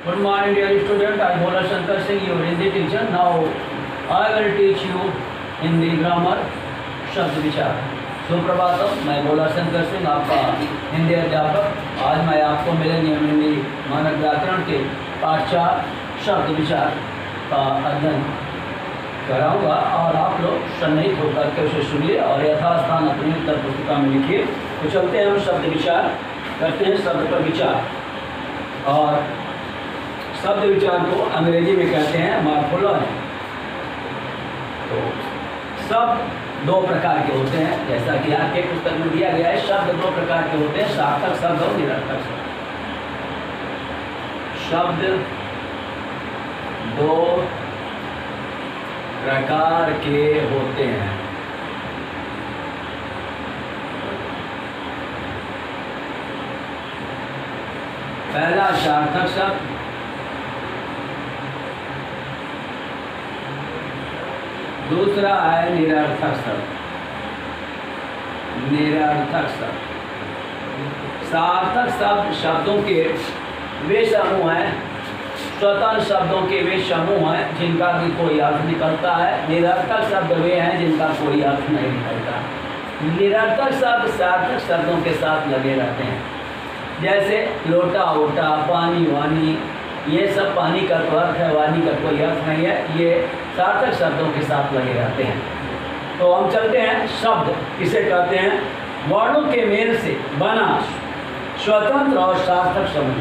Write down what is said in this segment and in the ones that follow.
Good morning, dear student. I am Bhola Shankar Singh, your Hindi teacher. Now I will teach you Hindi grammar, शब्द विचार। सुप्रभातम, मैं भोला शंकर सिंह, आपका हिंदी अध्यापक। आज मैं आपको मिलेनियम हिंदी मानक व्याकरण के पाठ 4 शब्द विचार का अध्ययन कराऊंगा और आप लोग सन्निहित होकर के उसे सुनिए और यथास्थान अपनी उत्तर पुस्तिका में लिखिए। तो चलते हैं हम शब्द विचार करते हैं। शब्द पर विचार और शब्द विचार को अंग्रेजी में कहते हैं मॉर्फोलॉजी। तो शब्द 2 प्रकार के होते हैं, जैसा कि आपके पुस्तक में दिया गया है। शब्द 2 प्रकार के होते हैं, सार्थक शब्द और निरर्थक शब्द। शब्द 2 प्रकार के होते हैं। पहला सार्थक शब्द, दूसरा है निरर्थक शब्द। निरर्थक शब्द। सार्थक शब्द शब्दों के वे समूह हैं, स्वतंत्र शब्दों के वे समूह हैं जिनका भी कोई अर्थ निकलता है। निरर्थक शब्द वे हैं जिनका कोई अर्थ नहीं निकलता। निरर्थक शब्द सार्थक शब्दों के साथ लगे रहते हैं, जैसे लोटा ओटा, पानी वानी, ये सब पानी का तो अर्थ है, वानी का कोई अर्थ नहीं है। ये सार्थक शब्दों के साथ लगे रहते हैं। तो हम चलते हैं। शब्द किसे कहते हैं? वर्णों के मेल से बना स्वतंत्र और सार्थक समूह।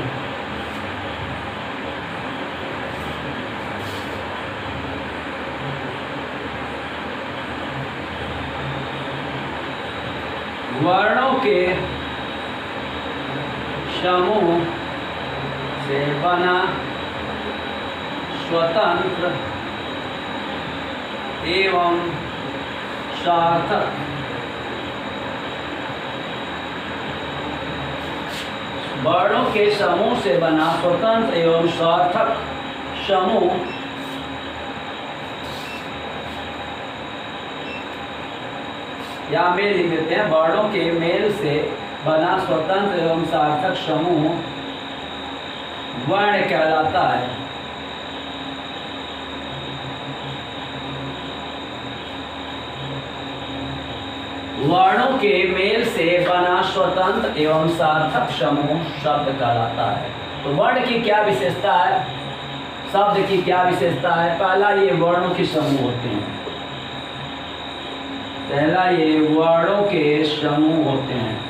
वर्णों के समूह से बना स्वतंत्र एवं सार्थक वर्णों के समूह से बना स्वतंत्र एवं सार्थक समूह या मेल लिख देते हैं। वर्णों के मेल से बना स्वतंत्र एवं सार्थक समूह वर्ण कहलाता है। वर्णों के मेल से बना स्वतंत्र एवं सार्थक समूह शब्द कहलाता है। तो वर्ण की क्या विशेषता है, शब्द की क्या विशेषता है? पहला, ये वर्णों के समूह होते हैं। पहला, ये वर्णों के समूह होते हैं।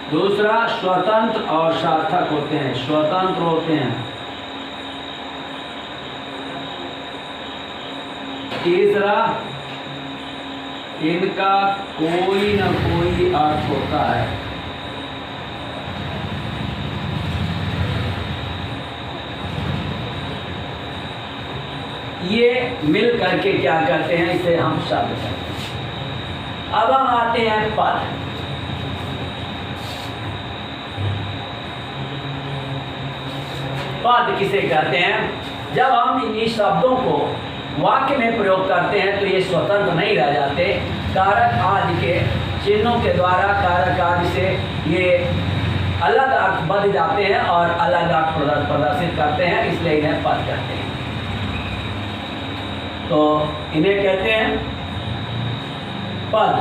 दूसरा, स्वतंत्र और सार्थक होते हैं, स्वतंत्र होते हैं। तीसरा, इनका कोई न कोई अर्थ होता है। ये मिल करके क्या करते हैं? इसे हम शब्द कहते हैं। अब हम आते हैं पद। पद किसे कहते हैं? जब हम इन शब्दों को वाक्य में प्रयोग करते हैं तो ये स्वतंत्र नहीं रह जाते। कारक आदि के चिन्हों के द्वारा, कारक आदि से ये अलग अर्थ बदल जाते हैं और अलग अर्थ प्रदर्शित करते हैं, इसलिए इन्हें पद कहते हैं। तो इन्हें कहते हैं पद।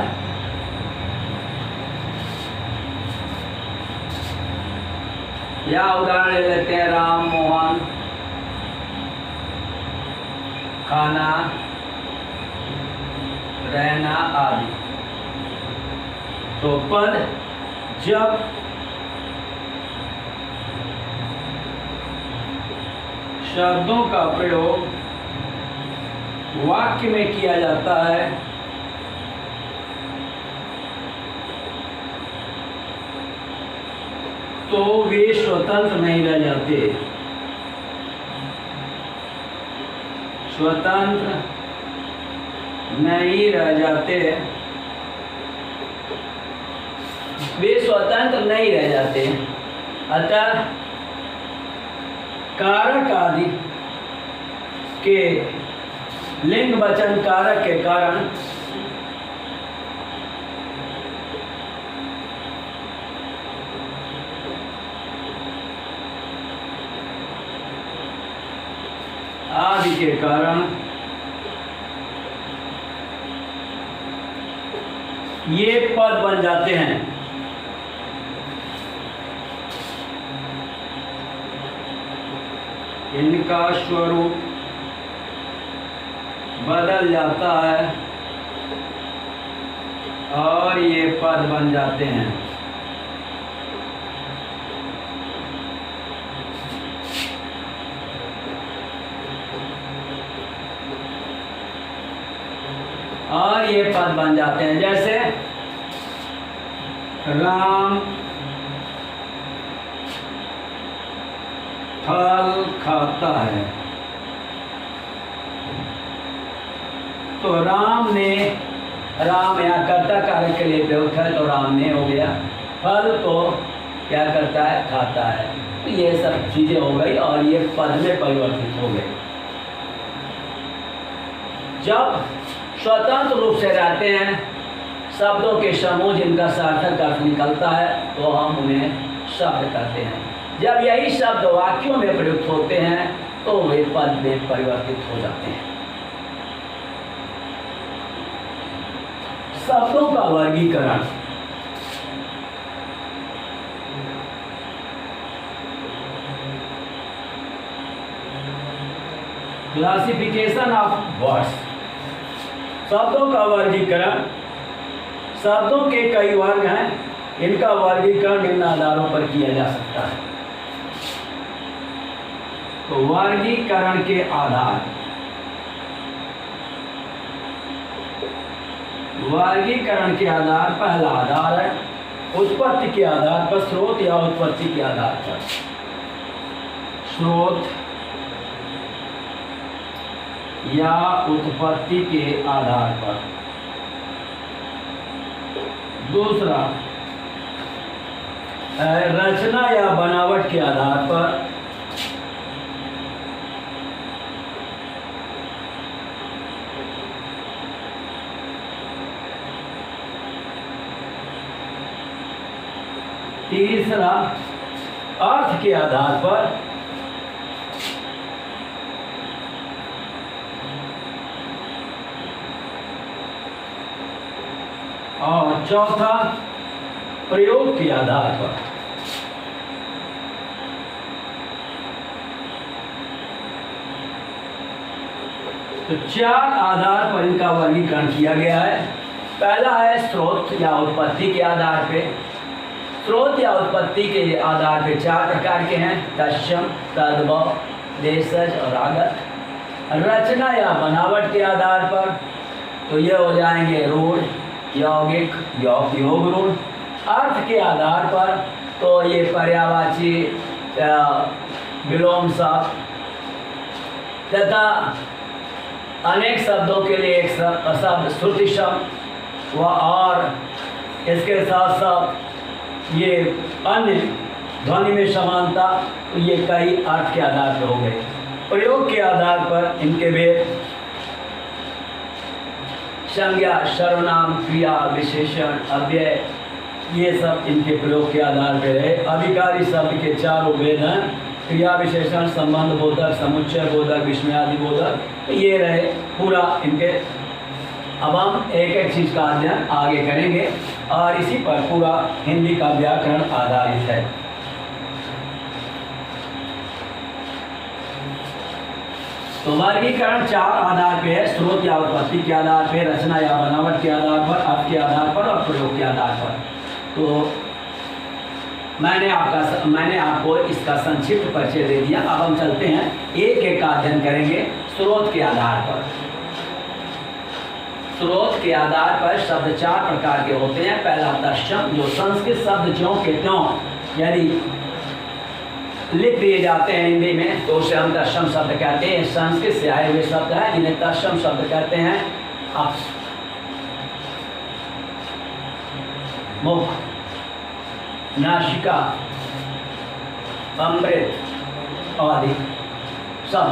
या उदाहरण ले लेते हैं, राम मोहन खाना रहना आदि। तो पद जब शब्दों का प्रयोग वाक्य में किया जाता है तो वे स्वतंत्र नहीं रह जाते। स्वतंत्र नहीं रह जाते, वे स्वतंत्र नहीं रह जाते। अतः कारक आदि के लिंग वचन कारक के कारण आदि के कारण ये पद बन जाते हैं। इनका स्वरूप बदल जाता है और ये पद बन जाते हैं। और ये पद बन जाते हैं, जैसे राम फल खाता है, तो राम यहाँ कर्ता कार्य के लिए प्रयुक्त है, तो राम ने हो गया। फल को क्या करता है? खाता है। तो ये सब चीजें हो गई और ये पद में परिवर्तित हो गए। जब स्वतंत्र रूप से रहते हैं शब्दों के समूह जिनका सार्थक अर्थ निकलता है, तो हम उन्हें शब्द कहते हैं। जब यही शब्द वाक्यों में प्रयुक्त होते हैं तो वे पद में परिवर्तित हो जाते हैं। शब्दों का वर्गीकरण। Classification of words. शब्दों का वर्गीकरण। शब्दों के कई वर्ग हैं, इनका वर्गीकरण निम्न आधारों पर किया जा सकता है। तो वर्गीकरण के आधार, वर्गीकरण के आधार, पहला आधार है उत्पत्ति के आधार पर, स्रोत या उत्पत्ति के आधार पर। स्रोत या उत्पत्ति के आधार पर। दूसरा रचना या बनावट के आधार पर। तीसरा अर्थ के आधार पर। और चौथा प्रयोग के आधार पर। तो चार आधार पर इनका वर्गीकरण किया गया है। पहला है स्रोत या उत्पत्ति के आधार पे। स्रोत या उत्पत्ति के आधार पे चार प्रकार के हैं: तत्सम, तद्भव, देशज और आगत। रचना या बनावट के आधार पर तो ये हो जाएंगे रूढ़, यौगिक, योग रूढ़। अर्थ के आधार पर तो ये पर्यायवाची, विलोम शब्द तथा अनेक शब्दों के लिए एक शब्द श्रुति शब्द व और इसके साथ साथ ये अन्य ध्वनि में समानता, तो ये कई अर्थ के आधार पर हो गए। प्रयोग के आधार पर इनके भेद संज्ञा, सर्वनाम, क्रिया, विशेषण, अव्यय, ये सब इनके प्रयोग के आधार पर रहे। अधिकारी शब्द के चारों भेद हैं: क्रिया विशेषण, संबंध बोधक, समुच्चय बोधक, विस्मयादि बोधक। तो ये रहे पूरा इनके। अब हम एक एक चीज़ का अध्ययन आगे करेंगे और इसी पर पूरा हिंदी का व्याकरण आधारित है। तो वर्गीकरण चार आधार पे है: स्रोत या उत्पत्ति के आधार पे, रचना या बनावट के आधार पर, अर्थ के आधार पर और प्रयोग के आधार पर। तो मैंने आपको इसका संक्षिप्त परिचय दे दिया। अब हम चलते हैं एक एक का अध्ययन करेंगे स्रोत के आधार पर। स्रोत के आधार पर शब्द चार प्रकार के होते हैं। पहला तत्सम, जो संस्कृत शब्द ज्यों के त्यों यदि लिख दिए जाते हैं हिंदी में तो उसे हम तत्सम शब्द कहते हैं। संस्कृत से आए हुए शब्द हैं, इन्हें तत्सम शब्द कहते हैं। अब मुख, नासिका, अमृत आदि सब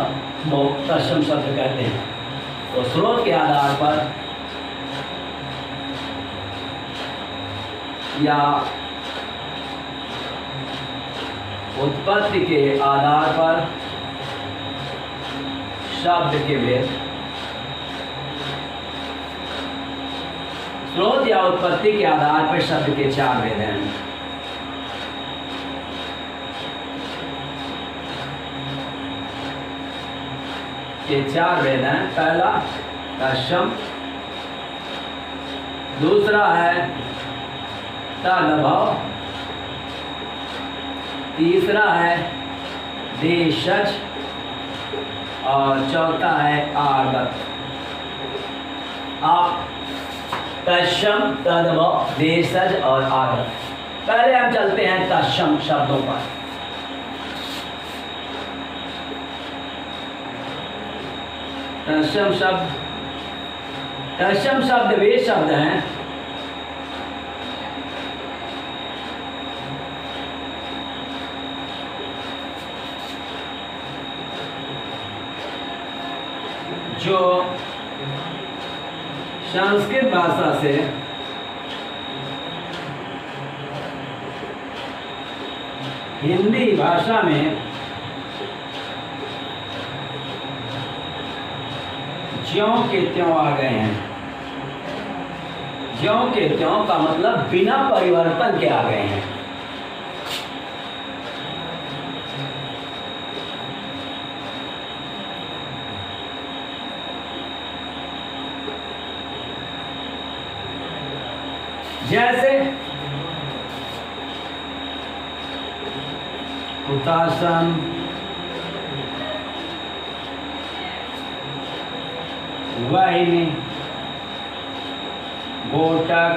वो तत्सम शब्द कहते हैं। तो स्रोत के आधार पर या उत्पत्ति के आधार पर शब्द के भेद। स्रोत या उत्पत्ति के आधार पर शब्द के 4 भेद हैं। ये 4 भेद हैं। पहला तत्सम, दूसरा है तदभव, तीसरा है देशज और चौथा है आगत। आप तत्सम, तदभव, देशज और आगत। पहले हम चलते हैं तत्सम शब्दों पर। तत्सम शब्द वे शब्द हैं जो संस्कृत भाषा से हिंदी भाषा में ज्यों के त्यों आ गए हैं। ज्यों के त्यों का मतलब बिना परिवर्तन के आ गए हैं। जैसे हुतासन, वाहिनी, गोटक,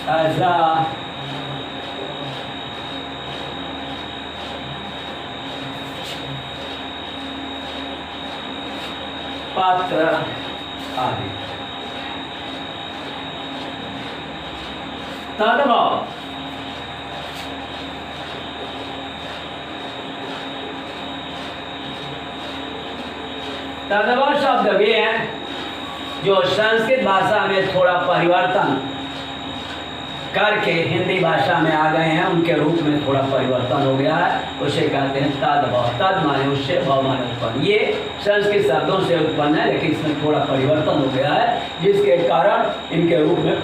अजा, पात्र आदि। तदभव शब्द वे हैं जो संस्कृत भाषा में थोड़ा परिवर्तन करके हिंदी भाषा में आ गए हैं। उनके रूप में थोड़ा परिवर्तन हो गया है, उसे कहते हैं तदभव। तद माने उससे, भव माने उत्पन्न। ये संस्कृत शब्दों से उत्पन्न है, लेकिन इसमें थोड़ा परिवर्तन हो गया है, जिसके कारण इनके रूप में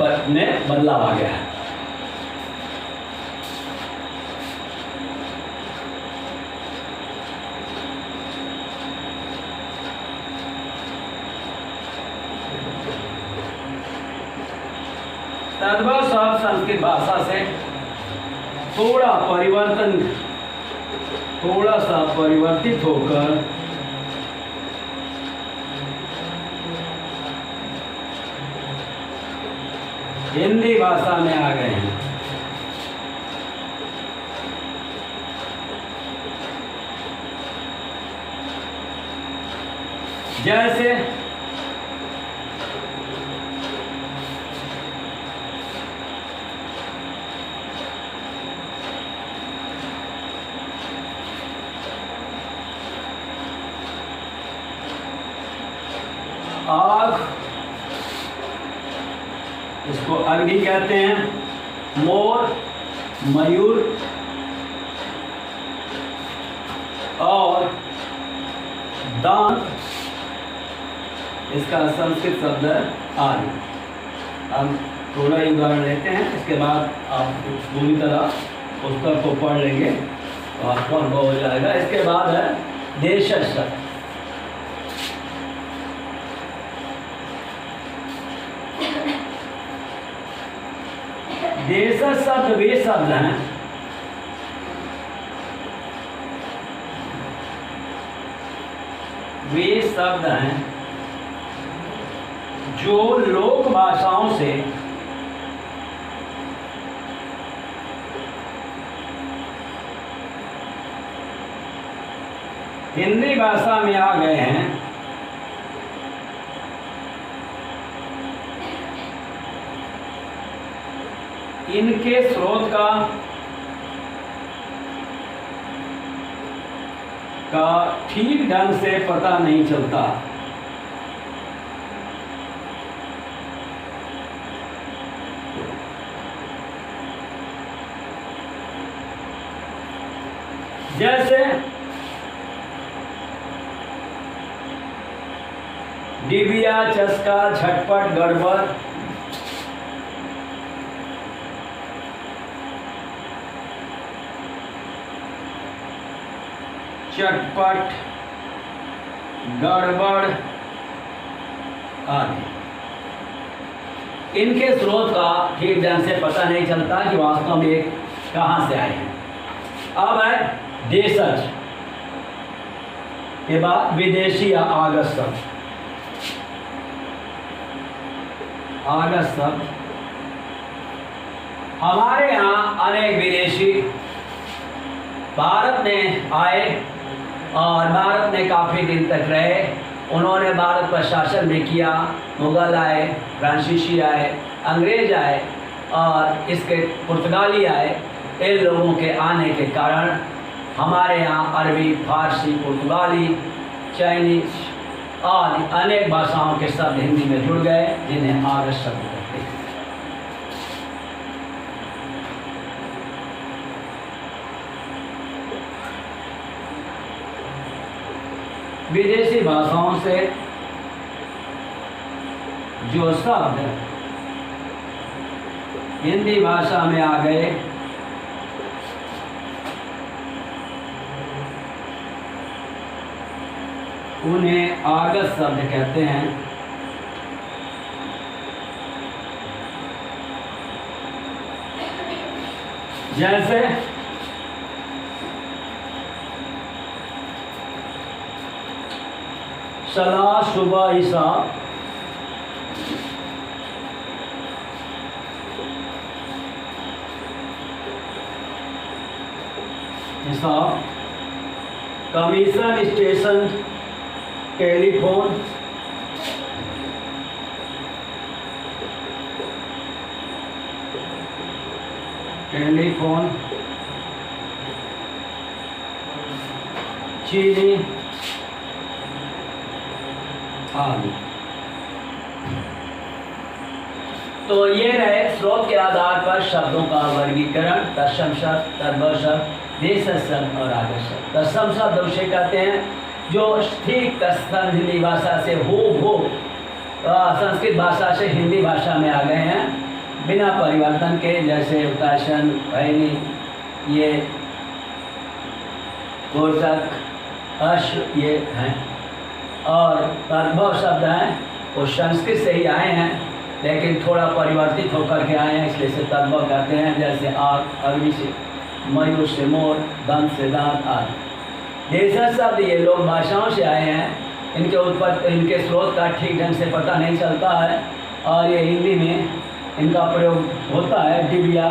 बदलाव आ गया है। तद्भव शब्द संस्कृत भाषा से थोड़ा सा परिवर्तित होकर हिंदी भाषा में आ गए हैं। जैसे आग, इसको अग्नि कहते हैं। मोर, मयूर और दांत, इसका संस्कृत शब्द है आदि। हम थोड़ा ही उदाहरण लेते हैं, इसके बाद आप पूरी तरह पुस्तक को पढ़ लेंगे तो आपको अनुभव हो जाएगा। इसके बाद है देशज शब्द। देशज शब्द वे शब्द हैं जो लोक भाषाओं से हिंदी भाषा में आ गए हैं। इनके स्रोत का ठीक ढंग से पता नहीं चलता। जैसे डिबिया, चस्का, झटपट, गड़बड़, चटपट, गड़बड़ आदि। इनके स्रोत का ठीक ढंग से पता नहीं चलता कि वास्तव में कहाँ से आए हैं। अब है देशज के बाद विदेशी या आगत शब्द। आगत शब्द हमारे यहाँ अनेक विदेशी भारत में आए और भारत में काफ़ी दिन तक रहे। उन्होंने भारत पर शासन भी किया। मुगल आए, फ्रांसीसी आए, अंग्रेज आए और इसके पुर्तगाली आए। इन लोगों के आने के कारण हमारे यहाँ अरबी, फारसी, पुर्तगाली, चाइनीज और अनेक भाषाओं के शब्द हिंदी में जुड़ गए, जिन्हें आगत शब्द कहते हैं। विदेशी भाषाओं से जो शब्द हिंदी भाषा में आ गए, उन्हें आगत शब्द कहते हैं। जैसे सलाह, सुबह, हिसाब, कमीशन, स्टेशन, टेलीफोन, चीनी आदि। तो ये रहे स्रोत के आधार पर शब्दों का वर्गीकरण। तत्सम शब्द, तद्भव शब्द, देशज शब्द और आगत शब्द। तत्सम शब्द उसे कहते हैं जो ठीक तत्सम हिंदी भाषा से हूबहू संस्कृत भाषा से हिंदी भाषा में आ गए हैं बिना परिवर्तन के। जैसे उत्तासन, भैनी, ये कोटक, अश्व ये हैं। और तद्भव शब्द हैं वो संस्कृत से ही आए हैं, लेकिन थोड़ा परिवर्तित होकर के आए हैं, इसलिए से तद्भव कहते हैं। जैसे आग, अग्नि से, मयूर से मोर, दंत से दांत आदि। देशज शब्द ये लोग भाषाओं से आए हैं। इनके स्रोत का ठीक ढंग से पता नहीं चलता है और ये हिंदी में इनका प्रयोग होता है। डिबिया,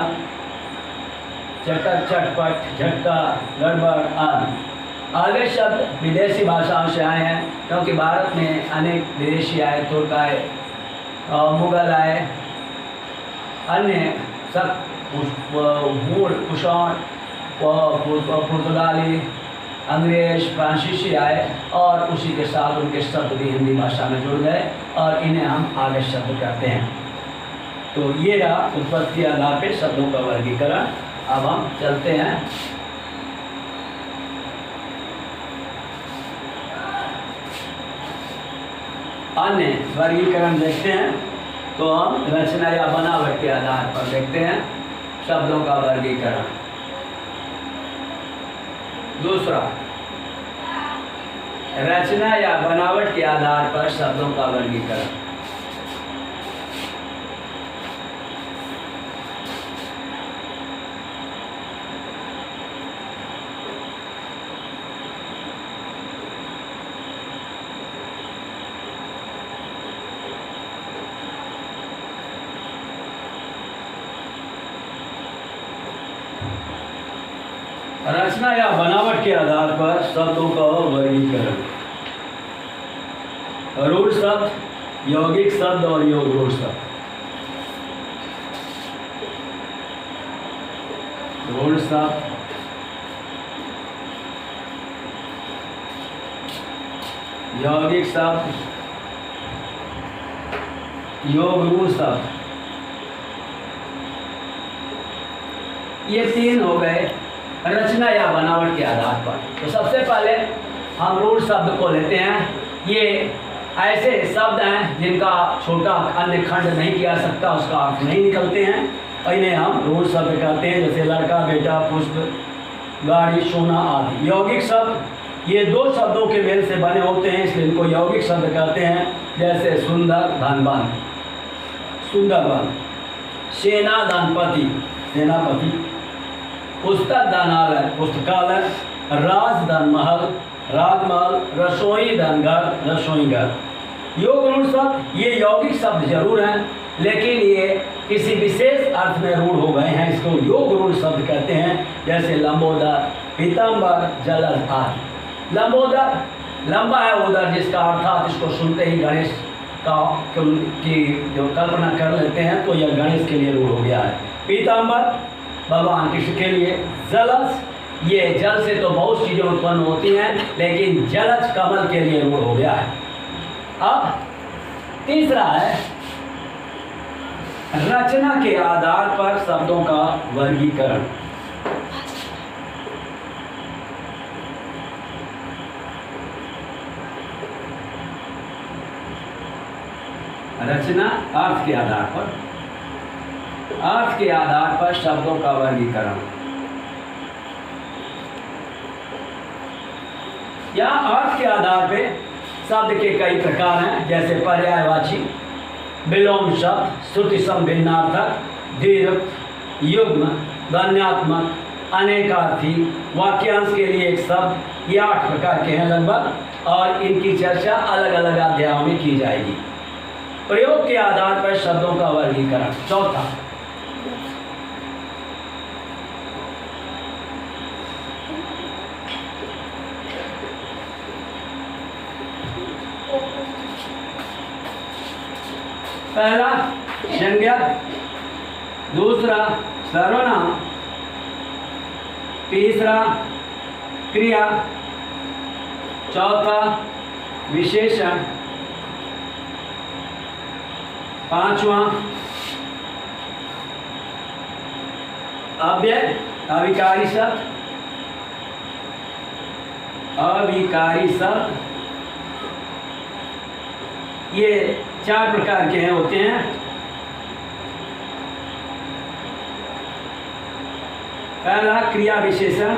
चटक, चटपट, झटका, गड़बड़ आदि। आगे शब्द विदेशी भाषाओं से आए हैं, क्योंकि भारत में अनेक विदेशी आए, तुर्क आए, मुगल आए, अन्य सब कुषाण, पुर्तगाली, अंग्रेज, फ्रांसीसी आए और उसी के साथ उनके शब्द भी हिंदी भाषा में जुड़ गए और इन्हें हम आगत शब्द कहते हैं। तो ये रहा उत्पत्ति के आधार पर शब्दों का वर्गीकरण। अब हम चलते हैं अन्य वर्गीकरण देखते हैं। तो हम रचना या बनावट के आधार पर देखते हैं शब्दों का वर्गीकरण। दूसरा, रचना या बनावट के आधार पर शब्दों का वर्गीकरण। रचना या बनावट के आधार पर शब्दों का वर्गीकरण। रूढ़ शब्द, यौगिक शब्द और योग रूढ़ शब्द। रूढ़ शब्द, यौगिक शब्द, योग रूढ़ शब्द, ये तीन हो गए रचना या बनावट के आधार पर। तो सबसे पहले हम रूढ़ शब्द को लेते हैं। ये ऐसे शब्द हैं जिनका छोटा अन्य खंड नहीं किया सकता, उसका अर्थ नहीं निकलते हैं, इन्हें हम रूढ़ शब्द कहते हैं। जैसे लड़का, बेटा, पुष्प, गाड़ी, सोना आदि। यौगिक शब्द ये दो शब्दों के मेल से बने होते हैं, इसलिए इनको यौगिक शब्द कहते हैं। जैसे सुंदर, धनवान, सुंदरवन। सेना, धनपति, सेनापति। पुस्तक, धनालय, पुस्तकालय। राज, धनमहल, राजमहल। रसोई, धनघर, रसोईघर। योग रूढ़ शब्द ये यौगिक शब्द जरूर हैं, लेकिन ये किसी विशेष अर्थ में रूढ़ हो गए हैं, इसको योग रूढ़ शब्द कहते हैं। जैसे लंबोदर, पीताम्बर, जलद आदि। लंबोदर लंबा है उदर, जिसका अर्थात इसको सुनते ही गणेश की जो कल्पना कर लेते हैं, तो यह गणेश के लिए रूढ़ हो गया है। पीताम्बर भगवान कृष्ण के लिए। जलज ये जल से तो बहुत चीज़ें उत्पन्न होती हैं, लेकिन जलज कमल के लिए रूढ़ हो गया है। अब तीसरा है रचना के आधार पर शब्दों का वर्गीकरण। रचना अर्थ के आधार पर, अर्थ के आधार पर शब्दों का वर्गीकरण। या अर्थ के आधार पे शब्द के कई प्रकार हैं, जैसे पर्यायवाची, विलोम शब्द, श्रुति सम भिन्नार्थक, दीर्घ, युग्म, ध्वन्यात्मक, अनेकार्थी, वाक्यांश के लिए एक शब्द। ये 8 प्रकार के हैं लगभग, और इनकी चर्चा अलग अलग अध्यायों में की जाएगी। प्रयोग के आधार पर शब्दों का वर्गीकरण। चौथा, पहला संज्ञा, दूसरा सर्वनाम, तीसरा क्रिया, चौथा विशेषण, पांचवा अव्यय, अविकारी शब्द, अविकारी शब्द। ये 4 प्रकार के हैं होते हैं। पहला क्रिया विशेषण,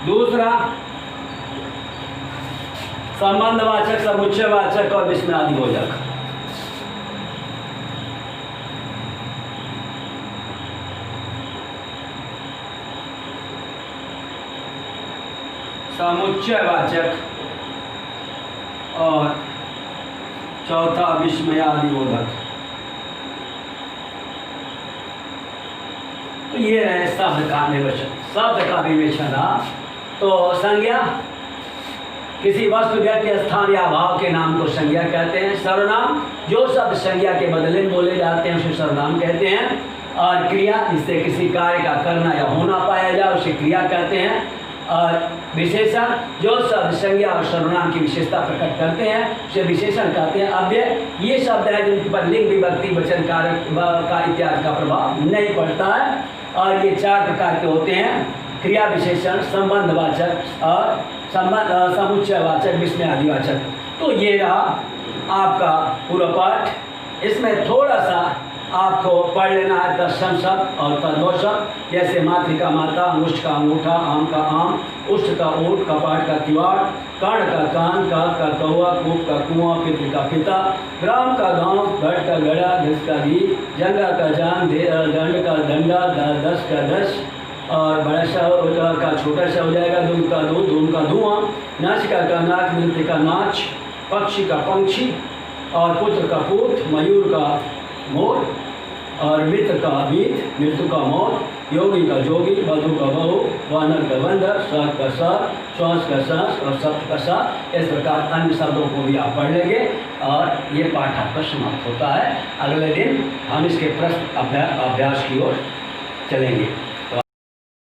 दूसरा संबंधवाचक, समुच्चयवाचक और विस्मयादिबोधक। समुच्चयवाचक और चौथा विस्मयादिबोधक। तो ये है शब्द का निर्वचन, शब्द का विवेचन। तो संज्ञा किसी वस्तु, व्यक्ति, स्थान या भाव के नाम को संज्ञा कहते हैं। सर्वनाम जो शब्द संज्ञा के बदले में बोले जाते हैं उसे सर्वनाम कहते हैं। और क्रिया जिससे किसी कार्य का करना या होना पाया जाए उसे क्रिया कहते हैं। और विशेषण जो शब्द संज्ञा और सर्वनाम की विशेषता प्रकट करते हैं उसे विशेषण कहते हैं। अव्यय ये शब्द है जिन पर लिंग, विभक्ति, वचन, कारक का इत्यादि का प्रभाव नहीं पड़ता है। और ये 4 प्रकार के होते हैं, क्रिया विशेषण, संबंधवाचक और समुच्चयवाचक, विस्मयादिवाचक। तो ये रहा आपका पूरा पाठ। इसमें थोड़ा सा आपको पढ़ लेना है तत्सम शब्द और तद्भव शब्द। जैसे मातृका माता, अंगुष्ठ का अंगूठा, आम का आम, उष्ट का ऊँट, कपाट का किवाड़, कर्ण का कान, काक का कौवा, कूप का कुआं, पितृ का पिता, ग्राम का गांव, घट का गड़ा, घिस का घी, जंगा का जान, दंड का डंडा, दस का दस, और बड़ा सा का छोटा सा हो जाएगा, दूध का दूध, धूम का धुआं, नाचिका का नाच, नृत्य का नाच, पक्षी का पंक्षी, और पुत्र का पूत, मयूर का मोर, और मित्र का मित्र, मृत्यु का मौत, योगी का जोगी, बधु का बहू, वानर का बंदर, सात का सात, श्वास का सांस और सप्त का सात। इस प्रकार अन्य शब्दों को भी आप पढ़ लेंगे और ये पाठ आपका समाप्त होता है। अगले दिन हम इसके प्रश्न अभ्यास की ओर चलेंगे।